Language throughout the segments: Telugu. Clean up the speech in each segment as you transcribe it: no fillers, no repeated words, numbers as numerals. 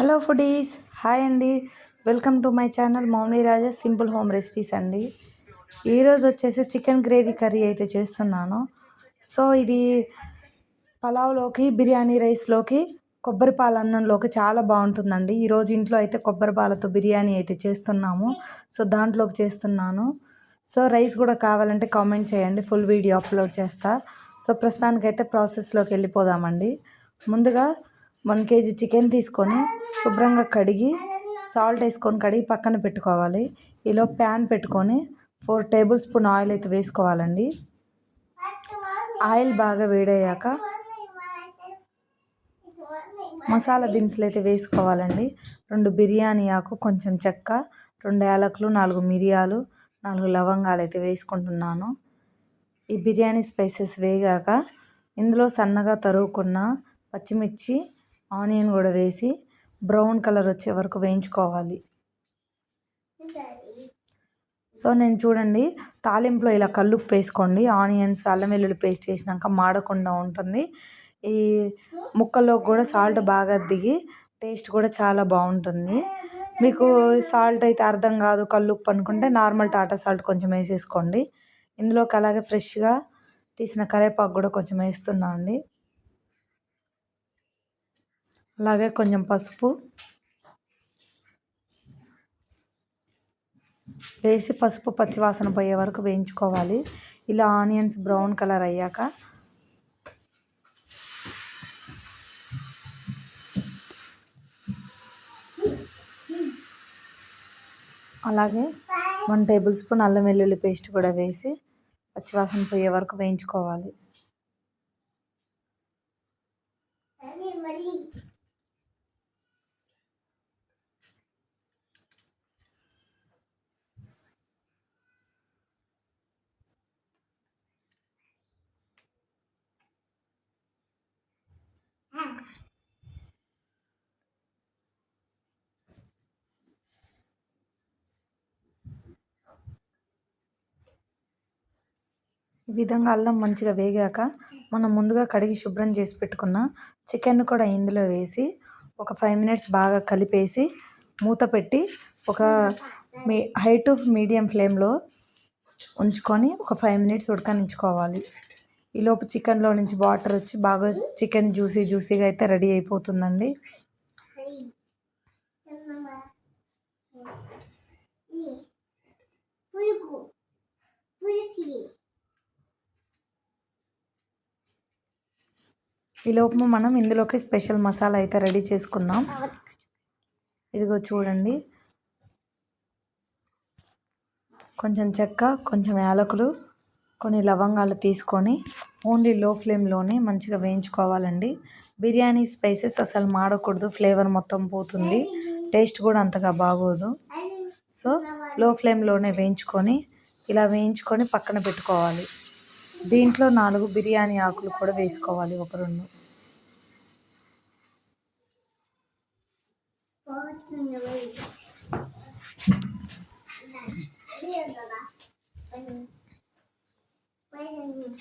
హలో ఫుడీస్, హాయ్ అండి. Welcome to my channel Mouni Raja simple home recipes అండి. ఈరోజు వచ్చేసి చికెన్ గ్రేవీ కర్రీ అయితే చేస్తున్నాను. సో ఇది పలావ్లోకి, బిర్యానీ రైస్లోకి, కొబ్బరి పాల అన్నంలోకి చాలా బాగుంటుందండి. ఈరోజు ఇంట్లో అయితే కొబ్బరి పాలతో బిర్యానీ అయితే చేస్తున్నాము. సో దాంట్లోకి చేస్తున్నాను. సో రైస్ కూడా కావాలంటే కామెంట్ చేయండి, ఫుల్ వీడియో అప్లోడ్ చేస్తా. సో ప్రస్తుతానికైతే ప్రాసెస్లోకి వెళ్ళిపోదామండి. ముందుగా 1 kg చికెన్ తీసుకొని శుభ్రంగా కడిగి సాల్ట్ వేసుకొని కడిగి పక్కన పెట్టుకోవాలి. ఇలా ప్యాన్ పెట్టుకొని 4 టేబుల్ స్పూన్ ఆయిల్ అయితే వేసుకోవాలండి. ఆయిల్ బాగా వేడయ్యాక మసాలా దినుసులు అయితే వేసుకోవాలండి. 2 బిర్యానీ ఆకు, కొంచెం చెక్క, 2 యాలకులు, 4 మిరియాలు, 4 లవంగాలు అయితే వేసుకుంటున్నాను. ఈ బిర్యానీ స్పైసెస్ వేగాక ఇందులో సన్నగా తరుగుకున్న పచ్చిమిర్చి, ఆనియన్ కూడా వేసి బ్రౌన్ కలర్ వచ్చే వరకు వేయించుకోవాలి. సో నేను చూడండి, తాలింపులో ఇలా కల్లుప్పు వేసుకోండి. ఆనియన్స్, అల్లం వెల్లుల్లి పేస్ట్ వేసినాక మాడకుండా ఉంటుంది. ఈ ముక్కల్లో కూడా సాల్ట్ బాగా దిగి టేస్ట్ కూడా చాలా బాగుంటుంది. మీకు సాల్ట్ అయితే అర్థం కాదు, కల్లుప్పు అనుకుంటే నార్మల్ టాటా సాల్ట్ కొంచెం వేసేసుకోండి. ఇందులోకి అలాగే ఫ్రెష్గా తీసిన కరివేపాకు కూడా కొంచెం వేస్తున్నా అండి. అలాగే కొంచెం పసుపు వేసి పసుపు పచ్చివాసన పోయే వరకు వేయించుకోవాలి. ఇలా ఆనియన్స్ బ్రౌన్ కలర్ అయ్యాక అలాగే 1 టేబుల్ స్పూన్ అల్లం వెల్లుల్లి పేస్ట్ కూడా వేసి పచ్చివాసన పోయే వరకు వేయించుకోవాలి. ఈ విధంగా అల్లం మంచిగా వేగాక మనం ముందుగా కడిగి శుభ్రం చేసి పెట్టుకున్న చికెన్ కూడా ఇందులో వేసి ఒక 5 మినిట్స్ బాగా కలిపేసి మూత పెట్టి ఒక హై టు మీడియం ఫ్లేమ్లో ఉంచుకొని ఒక 5 మినిట్స్ ఉడకనించుకోవాలి. ఈలోపు చికెన్లో నుంచి వాటర్ వచ్చి బాగా చికెన్ జ్యూసీగా అయితే రెడీ అయిపోతుందండి. ఈలోపు మనం ఇందులోకి స్పెషల్ మసాలా అయితే రెడీ చేసుకుందాం. ఇదిగో చూడండి, కొంచెం చెక్క, కొంచెం యాలకులు, కొన్ని లవంగాలు తీసుకొని ఓన్లీ లో ఫ్లేమ్లోనే మంచిగా వేయించుకోవాలండి. బిర్యానీ స్పైసెస్ అసలు మాడకూడదు, ఫ్లేవర్ మొత్తం పోతుంది, టేస్ట్ కూడా అంతగా బాగోదు. సో లో ఫ్లేమ్లోనే వేయించుకొని ఇలా వేయించుకొని పక్కన పెట్టుకోవాలి. దీంట్లో 4 బిర్యానీ ఆకులు కూడా వేసుకోవాలి, ఒక 2.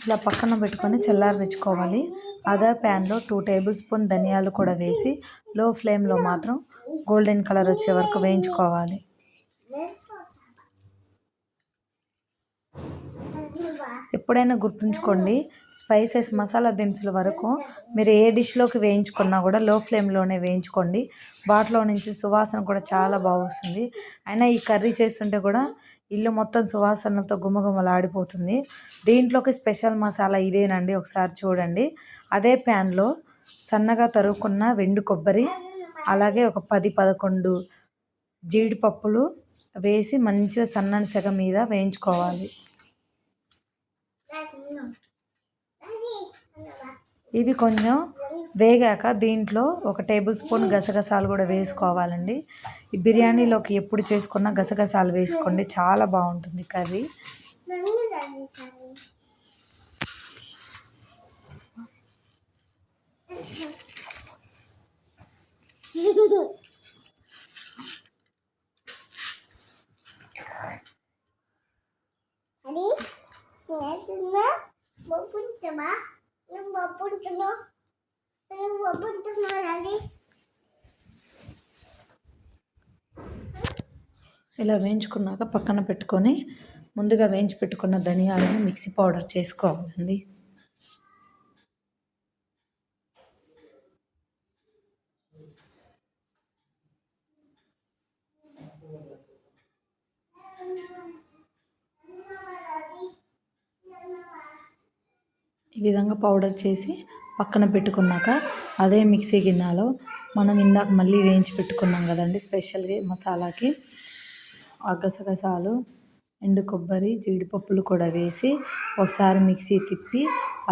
ఇలా పక్కన పెట్టుకొని చల్లారనిచ్చుకోవాలి. అదే ప్యాన్లో 2 టేబుల్ స్పూన్ ధనియాలు కూడా వేసి లో ఫ్లేమ్లో మాత్రం గోల్డెన్ కలర్ వచ్చే వరకు వేయించుకోవాలి. ఎప్పుడైనా గుర్తుంచుకోండి, స్పైసెస్ మసాలా దినుసుల వరకు మీరు ఏ డిష్లోకి వేయించుకున్నా కూడా లో ఫ్లేమ్లోనే వేయించుకోండి. వాటిలో నుంచి సువాసన కూడా చాలా బాగా వస్తుంది. అయినా ఈ కర్రీ చేస్తుంటే కూడా ఇల్లు మొత్తం సువాసనలతో గుమగుమలాడిపోతుంది. దీంట్లోకి స్పెషల్ మసాలా ఇదేనండి, ఒకసారి చూడండి. అదే ప్యాన్లో సన్నగా తరుగుకున్న వెండు కొబ్బరి, అలాగే ఒక 10-11 జీడిపప్పులు వేసి మంచిగా సన్నని సెగ మీద వేయించుకోవాలి. ఇవి కొంచెం వేగాక దీంట్లో 1 టేబుల్ స్పూన్ గసగసాలు కూడా వేసుకోవాలండి. ఈ బిర్యానీలోకి ఎప్పుడు చేసుకున్నా గసగసాలు వేసుకోండి, చాలా బాగుంటుంది కర్రీ. ఇలా వేయించుకున్నాక పక్కన పెట్టుకొని ముందుగా వేయించి పెట్టుకున్న ధనియాలను మిక్సీ పౌడర్ చేసుకోవాలండి. ఈ విధంగా పౌడర్ చేసి పక్కన పెట్టుకున్నాక అదే మిక్సీ గిన్నెలో మనం ఇందాక మళ్ళీ వేయించి పెట్టుకున్నాం కదండి స్పెషల్గా మసాలాకి ఆ గసగసాలు, ఎండు కొబ్బరి, జీడిపప్పులు కూడా వేసి ఒకసారి మిక్సీ తిప్పి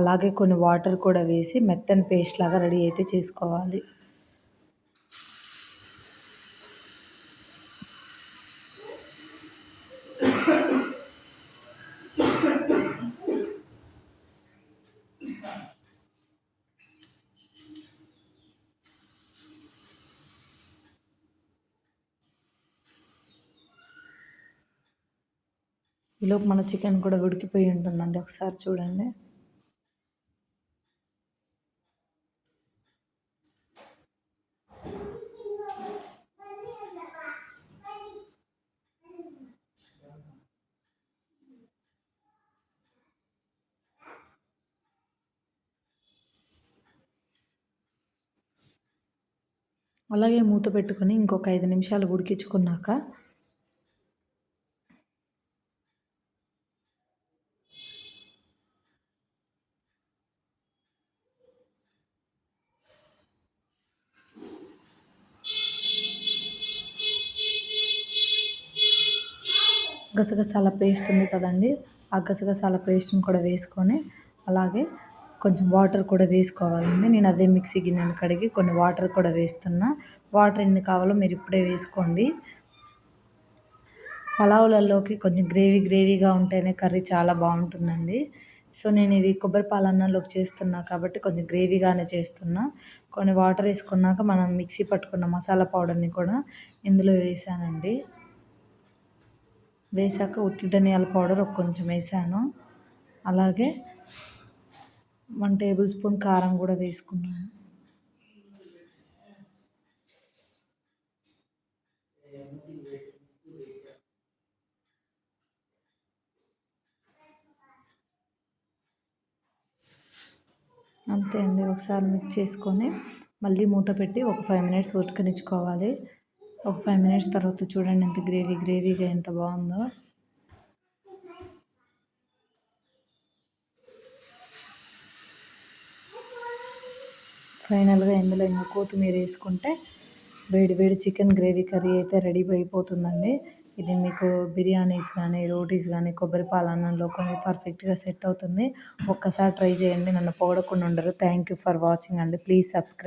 అలాగే కొన్ని వాటర్ కూడా వేసి మెత్తని పేస్ట్ లాగా రెడీ అయితే చేసుకోవాలి. ఈలోపు మన చికెన్ కూడా ఉడికిపోయి ఉంటుందండి, ఒకసారి చూడండి. అలాగే మూత పెట్టుకొని ఇంకొక 5 నిమిషాలు ఉడికించుకున్నాక గసగసాల పేస్ట్ ఉంది కదండి, ఆ గసగసాల పేస్ట్ని కూడా వేసుకొని అలాగే కొంచెం వాటర్ కూడా వేసుకోవాలండి. నేను అదే మిక్సీ గిన్నెను కడిగి కొన్ని వాటర్ కూడా వేస్తున్నా. వాటర్ ఎన్ని కావాలో మీరు ఇప్పుడే వేసుకోండి. పలావులలోకి కొంచెం గ్రేవీగా ఉంటేనే కర్రీ చాలా బాగుంటుందండి. సో నేను ఇది కొబ్బరి పాలన్నంలోకి చేస్తున్నా కాబట్టి కొంచెం గ్రేవీగానే చేస్తున్నా. కొన్ని వాటర్ వేసుకున్నాక మనం మిక్సీ పట్టుకున్న మసాలా పౌడర్ని కూడా ఇందులో వేసానండి. వేసాక ఉత్తి ధనియాల పౌడర్ కొంచెం వేసాను. అలాగే 1 టేబుల్ స్పూన్ కారం కూడా వేసుకున్నాను. అంతే అండి, ఒకసారి మిక్స్ చేసుకొని మళ్ళీ మూత పెట్టి ఒక 5 మినిట్స్ ఉడకనిచ్చుకోవాలి. ఒక 5 మినిట్స్ తర్వాత చూడండి ఎంత గ్రేవీగా ఎంత బాగుందో. ఫైనల్గా ఇందులో ఇంకా కొత్తిమీర వేసుకుంటే వేడి చికెన్ గ్రేవీ కర్రీ అయితే రెడీ అయిపోతుందండి. ఇది మీకు బిర్యానీస్ కానీ, రోటీస్ కానీ, కొబ్బరి పాలన్నంలో కొన్ని పర్ఫెక్ట్గా సెట్ అవుతుంది. ఒక్కసారి ట్రై చేయండి, నన్ను పొగడకుండా ఉండరు. థ్యాంక్ యూ ఫర్ వాచింగ్ అండి. Please subscribe.